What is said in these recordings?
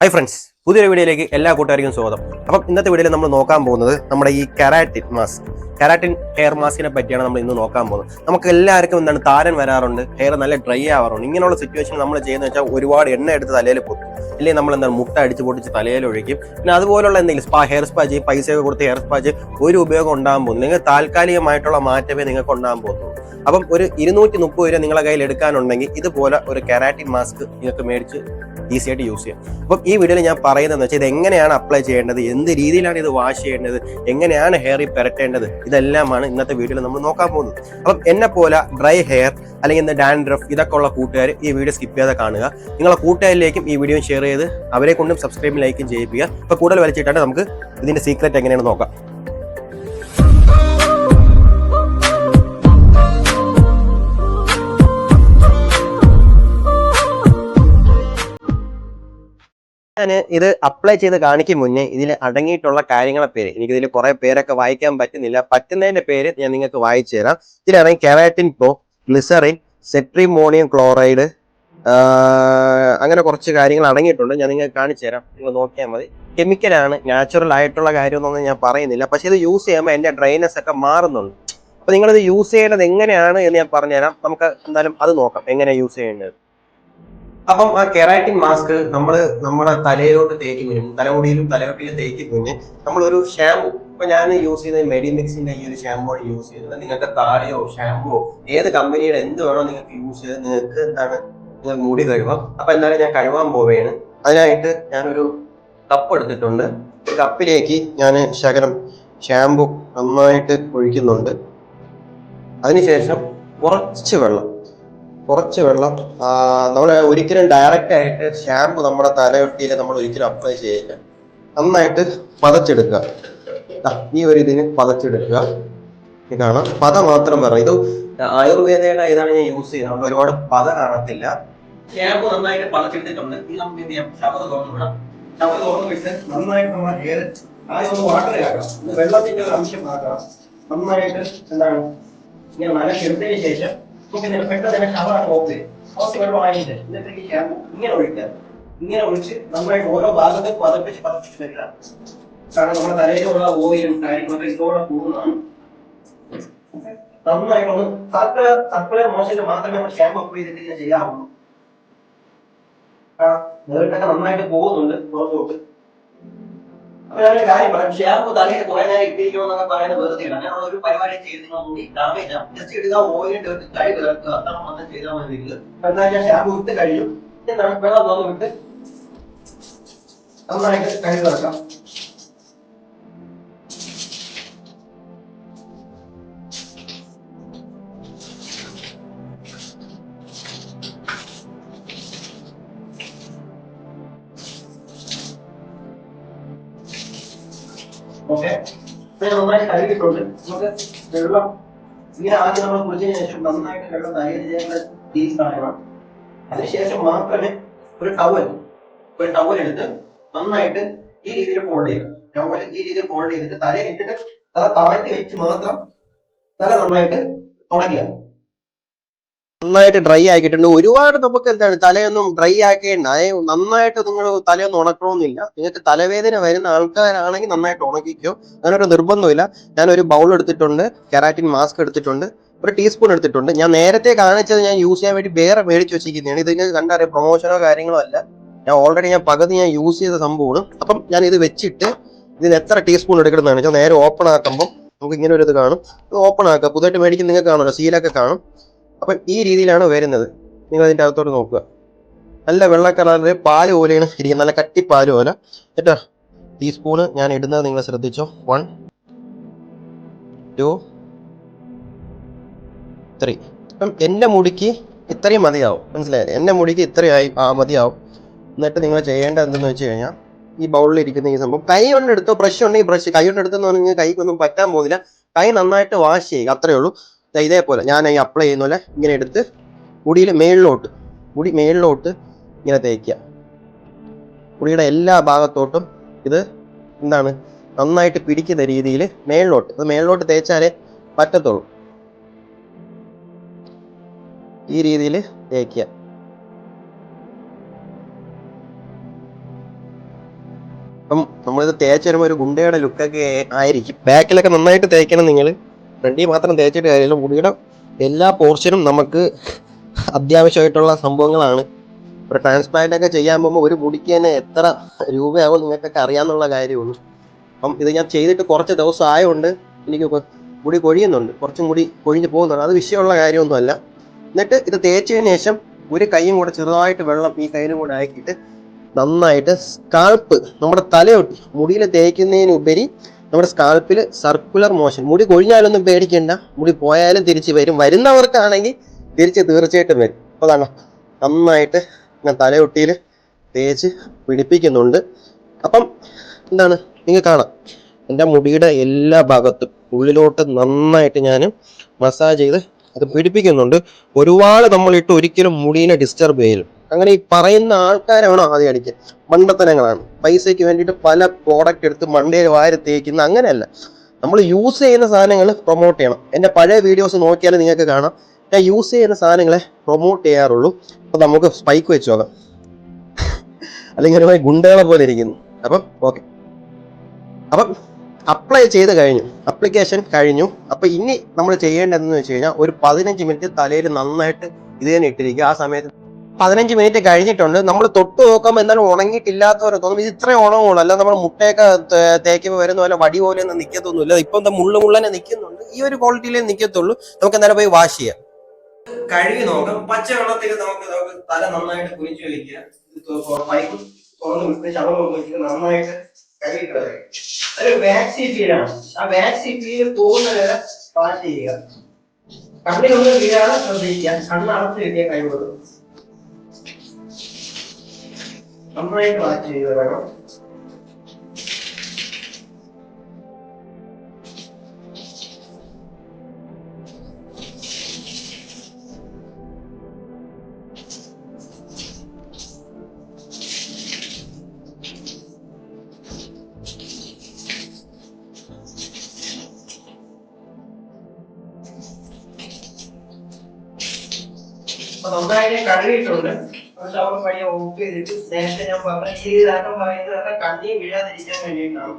Hi friends, പുതിയൊരു വീഡിയോയിലേക്ക് എല്ലാ കൂട്ടുകാർക്കും സ്വാഗതം. അപ്പം ഇന്നത്തെ വീഡിയോയിൽ നമ്മൾ നോക്കാൻ പോകുന്നത് നമ്മുടെ ഈ കെരാറ്റിൻ ഹെയർ മാസ്കിനെ പറ്റിയാണ് നമ്മൾ ഇന്ന് നോക്കാൻ പോകുന്നത്. നമുക്ക് എല്ലാവർക്കും എന്താണ് താരൻ വരാറുണ്ട്, ഹെയർ നല്ല ഡ്രൈ ആവാറുണ്ട്. ഇങ്ങനെയുള്ള സിറ്റുവേഷൻ നമ്മൾ ചെയ്യുന്നത് വെച്ചാൽ ഒരുപാട് എണ്ണ എടുത്ത് തലയിൽ പൊത്തും, അല്ലെങ്കിൽ നമ്മൾ എന്താണ് മുട്ട അടിച്ച് പൊട്ടിച്ച് തലയിൽ ഒഴിക്കും. പിന്നെ അതുപോലുള്ള എന്തെങ്കിലും ഹെയർ സ്പാ ചെയ്യും, പൈസയൊക്കെ കൊടുത്ത് ഹെയർ സ്പാ ചെയ്യും, ഒരു ഉപയോഗം ഉണ്ടാകാൻ പോകുന്നു. നിങ്ങൾ താൽക്കാലികമായിട്ടുള്ള മാറ്റമേ നിങ്ങൾക്ക് ഉണ്ടാകാൻ പോകുന്നു. അപ്പം ഒരു 230 രൂപ നിങ്ങളുടെ കയ്യിൽ എടുക്കാനുണ്ടെങ്കിൽ ഇതുപോലെ ഒരു കെരാറ്റിൻ മാസ്ക് നിങ്ങൾക്ക് മേടിച്ച് ഈസി ആയിട്ട് യൂസ് ചെയ്യാം. അപ്പം ഈ വീഡിയോയിൽ ഞാൻ പറയുന്നതെന്ന് വെച്ചാൽ ഇത് എങ്ങനെയാണ് അപ്ലൈ ചെയ്യേണ്ടത്, എന്ത് രീതിയിലാണ് ഇത് വാഷ് ചെയ്യേണ്ടത്, എങ്ങനെയാണ് ഹെയറിൽ പുരട്ടേണ്ടത്, ഇതെല്ലാമാണ് ഇന്നത്തെ വീഡിയോയിൽ നമ്മൾ നോക്കാൻ പോകുന്നത്. അപ്പം എന്നെ പോലെ ഡ്രൈ ഹെയർ അല്ലെങ്കിൽ എന്താ ഡാൻഡ്രഫ് ഇതൊക്കെ ഉള്ള കൂട്ടുകാർ ഈ വീഡിയോ സ്കിപ്പ് ചെയ്യാതെ കാണുക. നിങ്ങളെ കൂട്ടുകാരിലേക്കും ഈ വീഡിയോ ഷെയർ ചെയ്ത് അവരെ കൊണ്ടും സബ്സ്ക്രൈബും ലൈക്കും ചെയ്യിപ്പിക്കുക. അപ്പോൾ കൂടുതൽ വലിച്ചിട്ടാണ് നമുക്ക് ഇതിന്റെ സീക്രറ്റ് എങ്ങനെയാണ് നോക്കാം. ഞാൻ ഇത് അപ്ലൈ ചെയ്ത് കാണിക്കും മുന്നേ ഇതിൽ അടങ്ങിയിട്ടുള്ള കാര്യങ്ങളെ പേര് എനിക്കിതിൽ കുറെ പേരൊക്കെ വായിക്കാൻ പറ്റുന്നില്ല. പറ്റുന്നതിന്റെ പേര് ഞാൻ നിങ്ങൾക്ക് വായിച്ചു തരാം. ഇതിലാണെങ്കിൽ കെരാറ്റിൻ പ്രോ, ഗ്ലിസറിൻ, സെട്രിമോണിയം ക്ലോറൈഡ്, അങ്ങനെ കുറച്ച് കാര്യങ്ങൾ അടങ്ങിയിട്ടുണ്ട്. ഞാൻ നിങ്ങൾക്ക് കാണിച്ചു തരാം, നിങ്ങൾ നോക്കിയാൽ മതി. കെമിക്കലാണ്, നാച്ചുറൽ ആയിട്ടുള്ള കാര്യമൊന്നും ഞാൻ പറയുന്നില്ല. പക്ഷെ ഇത് യൂസ് ചെയ്യുമ്പോൾ എൻ്റെ ഡ്രൈനെസ് ഒക്കെ മാറുന്നുണ്ട്. അപ്പൊ നിങ്ങളിത് യൂസ് ചെയ്യേണ്ടത് എങ്ങനെയാണ് എന്ന് ഞാൻ പറഞ്ഞുതരാം. നമുക്ക് എന്തായാലും അത് നോക്കാം എങ്ങനെ യൂസ് ചെയ്യേണ്ടത്. അപ്പം ആ കെരാറ്റിൻ മാസ്ക് നമ്മുടെ തലയിലോട്ട് തേക്കുന്നതിന്, തലമുടിയിലും തലയോട്ടിയിലും തേക്കുന്നതിന് നമ്മളൊരു ഷാമ്പു, ഇപ്പൊ ഞാൻ യൂസ് ചെയ്യുന്നത് മെഡിമിക്സിന്റെ ഈ ഒരു ഷാമ്പു ആണ് യൂസ് ചെയ്യുന്നത്. നിങ്ങൾക്ക് താളിയോ ഷാമ്പുവോ ഏത് കമ്പനിയുടെ എന്ത് വേണോ നിങ്ങൾക്ക് യൂസ് ചെയ്ത് നിങ്ങൾക്ക് എന്താണ് നിങ്ങൾ മുടി കഴുകാം. അപ്പൊ എന്തായാലും ഞാൻ കഴുകാൻ പോവുകയാണ്. അതിനായിട്ട് ഞാനൊരു കപ്പ് എടുത്തിട്ടുണ്ട്. കപ്പിലേക്ക് ഞാൻ ശകലം ഷാമ്പു നന്നായിട്ട് ഒഴിക്കുന്നുണ്ട്. അതിനുശേഷം കുറച്ച് വെള്ളം നമ്മൾ ഒരിക്കലും ഡയറക്റ്റ് ആയിട്ട് ഷാമ്പു നമ്മുടെ തലയൊട്ടിയിൽ നമ്മൾ ഒരിക്കലും അപ്ലൈ ചെയ്യില്ല. നന്നായിട്ട് പതച്ചെടുക്കുക. ഈ ഒരു ഇതിന് പതച്ചെടുക്കുക. ഇതാണ് പത മാത്രം പറഞ്ഞത്. ഇത് ആയുർവേദയുടെ ഇതാണ് ഞാൻ യൂസ് ചെയ്യുന്നത്. ഒരുപാട് പത കാണത്തില്ല. ഷാമ്പു നന്നായിട്ട് പതച്ചെടുത്തിട്ടുണ്ട്. ഇത് നമുക്ക് എന്ത് ചെയ്യാം, ഷവർ തുറന്നു വിടാം. ഷവർ തുറന്നു വിട്ട് നന്നായിട്ട് നമ്മൾ ഹെയർ ആദ്യം വാട്ടറിലാക്കാം, വെള്ളത്തിന്റെ ഒരു അംശം ആക്കാം. നന്നായിട്ട് എന്താണ് ഇങ്ങനെ നനച്ചെടുത്തതിന് ശേഷം പെട്ടെന്ന് തന്നെ ഷവർ ഓഫ് ചെയ്യും. കുറച്ച് വെള്ളം ആയിട്ട് എന്നിട്ട് ഈ ഷാമ്പു ഇങ്ങനെ ഒഴിക്കുക. ഇങ്ങനെ ഒഴിച്ച് നന്നായിട്ട് ഓരോ ഭാഗത്തും പതപ്പിച്ച് വരിക. കാരണം നമ്മുടെ തലയിലുള്ള ഓയിലും കാര്യങ്ങളൊക്കെ ഇതോടെ പോകുന്നതാണ്. നന്നായിട്ടൊന്ന് സർക്കുലർ മോശത്തിൽ മാത്രമേ നമ്മൾ ഷാമ്പു അപ്ലൈ ചെയ്തിട്ട് ചെയ്യാവുള്ളൂ. നേരിട്ടൊക്കെ നന്നായിട്ട് പോകുന്നുണ്ട് പുറത്തോട്ട്. അപ്പൊ ഞാനൊരു കാര്യം പറയാം, ഷാമ്പു തലയിൽ കുറെ നേരം ഇട്ടിരിക്കണമെന്നൊക്കെ പറയുന്നത് വെറുതെ ഇല്ല. അങ്ങനെ ഒരു പരിപാടി ചെയ്ത് നിങ്ങൾ മുടി ഡാമേജ് ആവും. ജസ്റ്റ് ഇടുക, ഓയിലിട്ട് കൈ കിടക്കുക, അത്ര മാത്രം ചെയ്താൽ മതി. എന്നാൽ ഞാൻ ഷാമ്പു ഇട്ട് കഴിഞ്ഞു, എന്താണ് വെള്ളം തോന്നു വിട്ട് നന്നായിട്ട് കൈ കിടക്കാം. ഓക്കെ, നന്നായിട്ട് കഴുകിയിട്ടുണ്ട്. നമുക്ക് വെള്ളം ഇങ്ങനെ ആദ്യം നമ്മൾ കുളിച്ചതിന് ശേഷം നന്നായിട്ട് വെള്ളം തയ്യാറ കളയണം. അതിനുശേഷം മാത്രമേ ഒരു ടവൽ എടുത്ത് നന്നായിട്ട് ഈ രീതിയിൽ ഫോൾഡ് ചെയ്യുക. ടവൽ ഈ രീതിയിൽ ഫോൾഡ് ചെയ്തിട്ട് തലയിൽ ഇട്ടിട്ട് തല താഴ്ത്തി വെച്ച് മാത്രം തല നന്നായിട്ട് തുടയ്ക്കുക. നന്നായിട്ട് ഡ്രൈ ആക്കിയിട്ടുണ്ട്. ഒരുപാട് നമുക്ക് എന്താണ് തലയൊന്നും ഡ്രൈ ആക്കേണ്ട. നന്നായിട്ട് നിങ്ങൾ തലയൊന്നും ഉണക്കണമെന്നില്ല. നിങ്ങൾക്ക് തലവേദന വരുന്ന ആൾക്കാരാണെങ്കിൽ നന്നായിട്ട് ഉണക്കിക്കോ, അങ്ങനൊരു നിർബന്ധമില്ല. ഞാനൊരു ബൗൾ എടുത്തിട്ടുണ്ട്, കെരാറ്റിൻ മാസ്ക് എടുത്തിട്ടുണ്ട്, ഒരു ടീസ്പൂൺ എടുത്തിട്ടുണ്ട്. ഞാൻ നേരത്തെ കാണിച്ചത് ഞാൻ യൂസ് ചെയ്യാൻ വേണ്ടി വേറെ മേടിച്ച് വെച്ചിരിക്കുന്നതാണ്. ഇത് നിങ്ങൾക്ക് കണ്ടറിയാം, പ്രൊമോഷനോ കാര്യങ്ങളോ അല്ല. ഞാൻ പകുതി യൂസ് ചെയ്ത സംഭവമാണ്. അപ്പം ഞാൻ ഇത് വെച്ചിട്ട് ഇതിന് എത്ര ടീസ്പൂൺ എടുക്കണമെന്നാണ് വെച്ചാൽ നേരെ ഓപ്പൺ ആക്കുമ്പോൾ നമുക്ക് ഇങ്ങനെ ഒരു ഇത് കാണും. ഓപ്പൺ ആക്കുക. പുതുതായിട്ട് മേടിക്കുന്ന നിങ്ങൾക്ക് കാണുമല്ലോ, സീലൊക്കെ കാണും. അപ്പം ഈ രീതിയിലാണ് വരുന്നത്. നിങ്ങൾ അതിൻ്റെ അകത്തോട്ട് നോക്കുക. നല്ല വെള്ള കളറിൽ പാല് പോലെയാണ് ഇരിക്കുന്നത്, നല്ല കട്ടിപ്പാല് പോലെ കേട്ടോ. ടീസ്പൂണ് ഞാൻ ഇടുന്നത് നിങ്ങൾ ശ്രദ്ധിച്ചോ. 1 2 3. അപ്പം എൻ്റെ മുടിക്ക് ഇത്രയും മതിയാവും, മനസ്സിലായില്ലേ? എൻ്റെ മുടിക്ക് ഇത്രയായി മതിയാവും. എന്നിട്ട് നിങ്ങൾ ചെയ്യേണ്ടത് എന്തെന്ന് വെച്ച് കഴിഞ്ഞാൽ, ഈ ബൗളിൽ ഇരിക്കുന്ന ഈ സംഭവം കൈ കൊണ്ട് എടുത്തോ, ബ്രഷ് ഉണ്ടെങ്കിൽ ബ്രഷ്, കൈ കൊണ്ട് എടുത്തെന്ന് പറഞ്ഞാൽ കൈക്കൊന്നും പറ്റാൻ പോകുന്നില്ല. കൈ നന്നായിട്ട് വാഷ് ചെയ്യുക, അത്രയേ ഉള്ളൂ. ഇതേപോലെ ഞാൻ ഈ അപ്ലൈ ചെയ്യുന്ന പോലെ ഇങ്ങനെ എടുത്ത് മുടി മേളിലോട്ട് ഇങ്ങനെ തേക്കുക. മുടിയുടെ എല്ലാ ഭാഗത്തോട്ടും ഇത് എന്താണ് നന്നായിട്ട് പിടിക്കുന്ന രീതിയിൽ മേളിലോട്ട് തേച്ചാലേ പറ്റത്തുള്ളൂ. ഈ രീതിയിൽ തേക്കുക. അപ്പം നമ്മളിത് തേച്ച് വരുമ്പോൾ ഒരു ഗുണ്ടയുടെ ലുക്കൊക്കെ ആയിരിക്കും. ബാക്കിലൊക്കെ നന്നായിട്ട് തേക്കണം നിങ്ങൾ. ഫ്രണ്ടിൽ മാത്രം തേച്ചിട്ട് കാര്യമില്ല. മുടിയുടെ എല്ലാ പോർഷനും നമുക്ക് അത്യാവശ്യമായിട്ടുള്ള സംഭവങ്ങളാണ്. ഒരു ട്രാൻസ്പ്ലാന്റ് ഒക്കെ ചെയ്യാൻ പോകുമ്പോൾ ഒരു മുടിക്ക് തന്നെ എത്ര രൂപയാവും നിങ്ങൾക്കൊക്കെ അറിയാമെന്നുള്ള കാര്യമുള്ളൂ. അപ്പം ഇത് ഞാൻ ചെയ്തിട്ട് കുറച്ച് ദിവസം ആയതുകൊണ്ട് എനിക്ക് മുടി കൊഴിയുന്നുണ്ട്, കുറച്ചും മുടി കൊഴിഞ്ഞ് പോകുന്നുണ്ട്. അത് വിഷയമുള്ള കാര്യമൊന്നുമല്ല. എന്നിട്ട് ഇത് തേച്ചതിന് ശേഷം ഒരു കൈയും കൂടെ ചെറുതായിട്ട് വെള്ളം ഈ കയ്യിലും കൂടെ ആക്കിയിട്ട് നന്നായിട്ട് സ്കാൾപ്പ് നമ്മുടെ തലയൊട്ടി മുടിയിൽ തേക്കുന്നതിനുപരി നമ്മുടെ സ്കാൾപ്പിൽ സർക്കുലർ മോഷൻ. മുടി കൊഴിഞ്ഞാലൊന്നും പേടിക്കണ്ട, മുടി പോയാലും തിരിച്ച് വരും. വരുന്നവർക്കാണെങ്കിൽ തിരിച്ച് തീർച്ചയായിട്ടും വരും. അപ്പോൾ അതാണ് നന്നായിട്ട് ഞാൻ തലയൊട്ടിയിൽ തേച്ച് പിടിപ്പിക്കുന്നുണ്ട്. അപ്പം എന്താണ് നിങ്ങൾക്ക് കാണാം, എൻ്റെ മുടിയുടെ എല്ലാ ഭാഗത്തും ഉള്ളിലോട്ട് നന്നായിട്ട് ഞാൻ മസാജ് ചെയ്ത് അത് പിടിപ്പിക്കുന്നുണ്ട്. ഒരുപാട് നമ്മളിട്ട് ഒരിക്കലും മുടീനെ ഡിസ്റ്റർബ് ചെയ്യലും. അങ്ങനെ ഈ പറയുന്ന ആൾക്കാരാണോ ആദ്യം അടിക്കുക, മണ്ടത്തനങ്ങളാണ്. പൈസയ്ക്ക് വേണ്ടിയിട്ട് പല പ്രോഡക്റ്റ് എടുത്ത് മണ്ടയിൽ വാരി തേക്കുന്ന, അങ്ങനെയല്ല. നമ്മൾ യൂസ് ചെയ്യുന്ന സാധനങ്ങൾ പ്രൊമോട്ട് ചെയ്യണം. എൻ്റെ പഴയ വീഡിയോസ് നോക്കിയാൽ നിങ്ങൾക്ക് കാണാം, ഞാൻ യൂസ് ചെയ്യുന്ന സാധനങ്ങളെ പ്രൊമോട്ട് ചെയ്യാറുള്ളൂ. അപ്പം നമുക്ക് സ്പൈക്ക് വെച്ച് നോക്കാം, അല്ലെങ്കിൽ ഒരു ഗുണ്ടകളെ പോലെ ഇരിക്കുന്നു. അപ്പം ഓക്കെ, അപ്പം അപ്ലൈ ചെയ്ത് കഴിഞ്ഞു, അപ്ലിക്കേഷൻ കഴിഞ്ഞു. അപ്പം ഇനി നമ്മൾ ചെയ്യേണ്ടതെന്ന് വെച്ച് കഴിഞ്ഞാൽ ഒരു 15 മിനിറ്റ് തലയിൽ നന്നായിട്ട് ഇത് തന്നെ ഇട്ടിരിക്കുക. ആ സമയത്ത് 15 മിനിറ്റ് കഴിഞ്ഞിട്ടുണ്ട്. നമ്മൾ തൊട്ട് നോക്കുമ്പോൾ എന്തായാലും ഉണങ്ങിയിട്ടില്ലാത്തവരെ തോന്നും ഇത് ഇത്രയും ഉണങ്ങുള്ളൂ. അല്ല നമ്മൾ മുട്ടയൊക്കെ തേക്കുമ്പോൾ വരുന്ന പോലെ വടി പോലെ ഒന്നും നിൽക്കത്തൊന്നുമില്ല. ഇപ്പം എന്താ മുള്ളനെ നിൽക്കുന്നുണ്ട്, ഈ ഒരു ക്വാളിറ്റിയിലേ നിൽക്കത്തുള്ളൂ. നമുക്ക് എന്തായാലും പോയി വാഷ് ചെയ്യാം. കഴുകി നോക്കാം. പച്ച വെള്ളത്തിൽ നമുക്ക് തല നന്നായിട്ട് കുനിച്ചു വയ്ക്കുക. പൈപ്പ് തുറന്ന് വിട്ട് ശവം നന്നായിട്ട് കഴുകിയിട്ട് ഒരു വാക്സി ഫീലാണ്. ആ വാക്സി ഫീൽ പോകുന്ന വരെ വാഷ് ചെയ്യുക. കണ്ണിലൊന്നും വീഴാതെ ശ്രദ്ധിക്കുക. കണ്ണടച്ച് കിട്ടിയ കഴിവുള്ളൂ. നന്നായിട്ട് വാഷ് ചെയ്യുക വേണം. നന്നായിട്ട് കഴുകിയിട്ടുണ്ട്. ഷവർ പഴയ ഓഫ് ചെയ്തിട്ട് നേരത്തെ ഞാൻ പറഞ്ഞ രീതിയിലാക്കാൻ പറയുന്നത് കണ്ണി വീഴാതിരിക്കാൻ വേണ്ടിയിട്ടാണ്.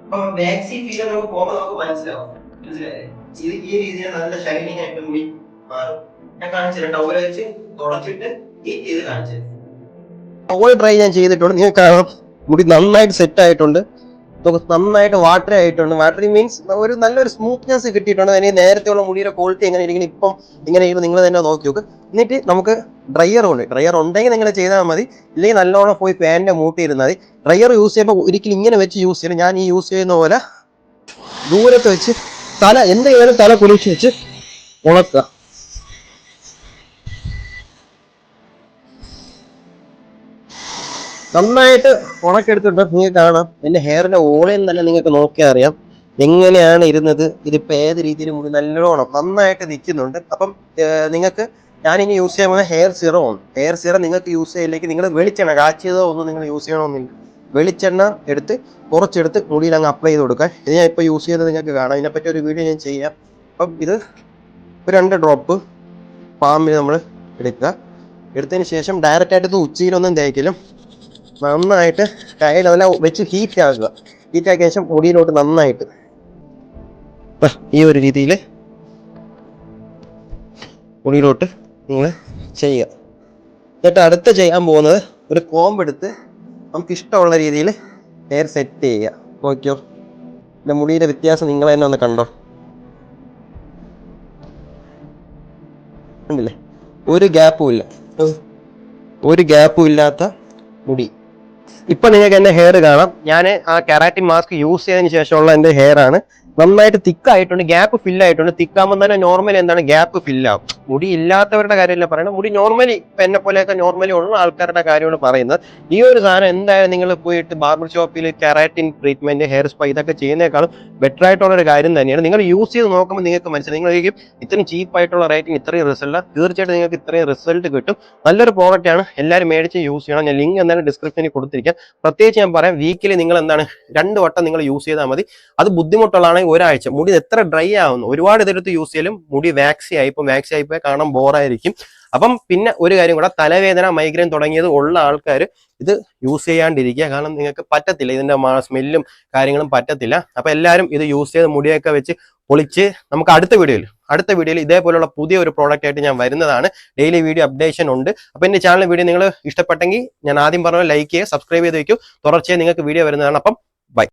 അപ്പൊ വാക്സി ഫീൽ നമുക്ക് പോകുമ്പോൾ നമുക്ക് മനസ്സിലാവും. മനസ്സിലായേ? ഇത് ഈ രീതിയിൽ നല്ല ഷൈനിങ് ആയിട്ട് മുടി മാറും. ഞാൻ കാണിച്ചില്ല, ടവൽ വെച്ച് തുടച്ചിട്ട് ഈ ചെയ്ത് കാണിച്ചത്. ടവൽ ഡ്രൈ ഞാൻ ചെയ്തിട്ടുണ്ട്. നിങ്ങൾക്ക് കാണാം മുടി നന്നായിട്ട് സെറ്റ് ആയിട്ടുണ്ട്, നന്നായിട്ട് വാട്ടറി ആയിട്ടുണ്ട്. വാട്ടറി മീൻസ് ഒരു നല്ലൊരു സ്മൂത്ത്നെസ് കിട്ടിയിട്ടുണ്ട്. അതിന് നേരത്തെയുള്ള മുടിയുടെ ക്വാളിറ്റി എങ്ങനെ ഇരിക്കണം, ഇപ്പം ഇങ്ങനെ ഇരിക്കും നിങ്ങൾ തന്നെ നോക്കി നോക്ക്. എന്നിട്ട് നമുക്ക് ഡ്രയർ ഉണ്ട്. ഡ്രയർ ഉണ്ടെങ്കിൽ നിങ്ങൾ ചെയ്താൽ മതി, ഇല്ലെങ്കിൽ നല്ലോണം പോയി ഫാനിൻ്റെ മൂട്ടിയിരുന്നാൽ മതി. ഡ്രയർ യൂസ് ചെയ്യുമ്പോൾ ഒരിക്കലും ഇങ്ങനെ വെച്ച് യൂസ് ചെയ്യണം. ഞാൻ ഈ യൂസ് ചെയ്യുന്ന പോലെ ദൂരത്ത് വെച്ച് തല എന്തെങ്കിലും തല കുളിച്ച് വെച്ച് ഉണക്കുക. നന്നായിട്ട് ഉണക്കെടുത്തിട്ട് നിങ്ങൾക്ക് കാണാം എൻ്റെ ഹെയറിന്റെ ഓളയിൽ തന്നെ നിങ്ങൾക്ക് നോക്കിയാൽ അറിയാം എങ്ങനെയാണ് ഇരുന്നത്. ഇതിപ്പോൾ ഏത് രീതിയിൽ മുടി നല്ലോണം നന്നായിട്ട് നിൽക്കുന്നുണ്ട്. അപ്പം നിങ്ങൾക്ക് ഞാനിനി യൂസ് ചെയ്യാൻ പോകുന്ന ഹെയർ സിറം ആണ്. ഹെയർ സിറം നിങ്ങൾക്ക് യൂസ് ചെയ്യില്ലെങ്കിൽ നിങ്ങൾ വെളിച്ചെണ്ണ കാച്ചിയതോ ഒന്നും നിങ്ങൾ യൂസ് ചെയ്യണമെന്നില്ല. വെളിച്ചെണ്ണ എടുത്ത് കുറച്ചെടുത്ത് മുടിയിൽ അങ്ങ് അപ്ലൈ ചെയ്ത് കൊടുക്കുക. ഇത് ഞാൻ ഇപ്പോൾ യൂസ് ചെയ്തത് നിങ്ങൾക്ക് കാണാം. ഇതിനെപ്പറ്റി ഒരു വീഡിയോ ഞാൻ ചെയ്യാം. അപ്പം ഇത് ഒരു 2 ഡ്രോപ്പ് പാമ്പിൽ നമ്മൾ എടുക്കുക. എടുത്തതിന് ശേഷം ഡയറക്റ്റായിട്ട് ഉച്ചയിലൊന്നും തേക്കലും നന്നായിട്ട് കയ്യിൽ അതെല്ലാം വെച്ച് ഹീറ്റ് ആക്കുക. ഹീറ്റാക്കിയ ശേഷം മുടിയിലോട്ട് നന്നായിട്ട് ഈ ഒരു രീതിയിൽ മുടിയിലോട്ട് നിങ്ങൾ ചെയ്യുക. എന്നിട്ട് അടുത്ത് ചെയ്യാൻ പോകുന്നത് ഒരു കോമ്പെടുത്ത് നമുക്ക് ഇഷ്ടമുള്ള രീതിയിൽ ഹെയർ സെറ്റ് ചെയ്യുക. നോക്കിയോ, എൻ്റെ മുടിയുടെ വ്യത്യാസം നിങ്ങൾ തന്നെ ഒന്ന് കണ്ടോ. ഉണ്ടല്ലേ, ഒരു ഗ്യാപ്പും ഇല്ല, ഒരു ഗ്യാപ്പും ഇല്ലാത്ത മുടി. ഇപ്പൊ നിങ്ങൾക്ക് എന്റെ ഹെയർ കാണാം. ഞാൻ ആ കെരാറ്റിൻ മാസ്ക് യൂസ് ചെയ്തതിന് ശേഷമുള്ള എന്റെ ഹെയർ ആണ്. നന്നായിട്ട് തിക്കായിട്ടുണ്ട്, ഗ്യാപ്പ് ഫില്ലായിട്ടുണ്ട്. തിക്കാകുമ്പോൾ തന്നെ നോർമലി എന്താണ് ഗ്യാപ്പ് ഫില്ലാവും. മുടി ഇല്ലാത്തവരുടെ കാര്യമല്ല പറയുന്നത്, മുടി നോർമലി ഇപ്പം എന്നെ പോലെയൊക്കെ നോർമലി ഉള്ള ആൾക്കാരുടെ കാര്യമാണ് പറയുന്നത്. ഈ ഒരു സാധനം എന്തായാലും നിങ്ങൾ പോയിട്ട് ബാർബർ ഷോപ്പിൽ കെരാറ്റിൻ ട്രീറ്റ്മെന്റ്, ഹെയർ സ്പാ ഇതൊക്കെ ചെയ്യുന്നേക്കാളും ബെറ്റർ ആയിട്ടുള്ള ഒരു കാര്യം തന്നെയാണ്. നിങ്ങൾ യൂസ് ചെയ്ത് നോക്കുമ്പോൾ നിങ്ങൾക്ക് മനസ്സിലായി, നിങ്ങൾക്ക് ഇത്രയും ചീപ്പായിട്ടുള്ള റേറ്റിംഗ് ഇത്രയും റിസൾട്ട്, തീർച്ചയായിട്ടും നിങ്ങൾക്ക് ഇത്രയും റിസൾട്ട് കിട്ടും. നല്ലൊരു പ്രോഡക്റ്റ് ആണ്, എല്ലാവരും മേടിച്ച് യൂസ് ചെയ്യണം. ഞാൻ ലിങ്ക് എന്തായാലും ഡിസ്ക്രിപ്ഷനിൽ കൊടുത്തിരിക്കാം. പ്രത്യേകിച്ച് ഞാൻ പറയാം, വീക്കിലി നിങ്ങൾ എന്താണ് 2 വട്ടം നിങ്ങൾ യൂസ് ചെയ്താൽ മതി. അത് ബുദ്ധിമുട്ടുള്ളതാണെങ്കിൽ ഒരാഴ്ച. മുടി എത്ര ഡ്രൈ ആവുന്നു, ഒരുപാട് ഇതെടുത്ത് യൂസ് ചെയ്യലും മുടി വാക്സി ആയിപ്പോൾ കാണാൻ ബോറായിരിക്കും. അപ്പം പിന്നെ ഒരു കാര്യം കൂടെ, തലവേദന മൈഗ്രെയിൻ തുടങ്ങിയത് ഉള്ള ആൾക്കാർ ഇത് യൂസ് ചെയ്യാണ്ടിരിക്കുക. കാരണം നിങ്ങൾക്ക് പറ്റത്തില്ല, ഇതിന്റെ സ്മെല്ലും കാര്യങ്ങളും പറ്റത്തില്ല. അപ്പൊ എല്ലാവരും ഇത് യൂസ് ചെയ്ത് മുടിയൊക്കെ വെച്ച് പൊളിച്ച് നമുക്ക് അടുത്ത വീഡിയോയിൽ ഇതേപോലുള്ള പുതിയ ഒരു പ്രോഡക്റ്റ് ആയിട്ട് ഞാൻ വരുന്നതാണ്. ഡെയിലി വീഡിയോ അപ്ഡേഷൻ ഉണ്ട്. അപ്പൊ എന്റെ ചാനൽ വീഡിയോ നിങ്ങൾ ഇഷ്ടപ്പെട്ടെങ്കിൽ ഞാൻ ആദ്യം പറഞ്ഞ ലൈക്ക് ചെയ്യുക, സബ്സ്ക്രൈബ് ചെയ്ത് വെക്കൂ. തുടർച്ചയായി നിങ്ങൾക്ക് വീഡിയോ വരുന്നതാണ്. അപ്പം ബൈ.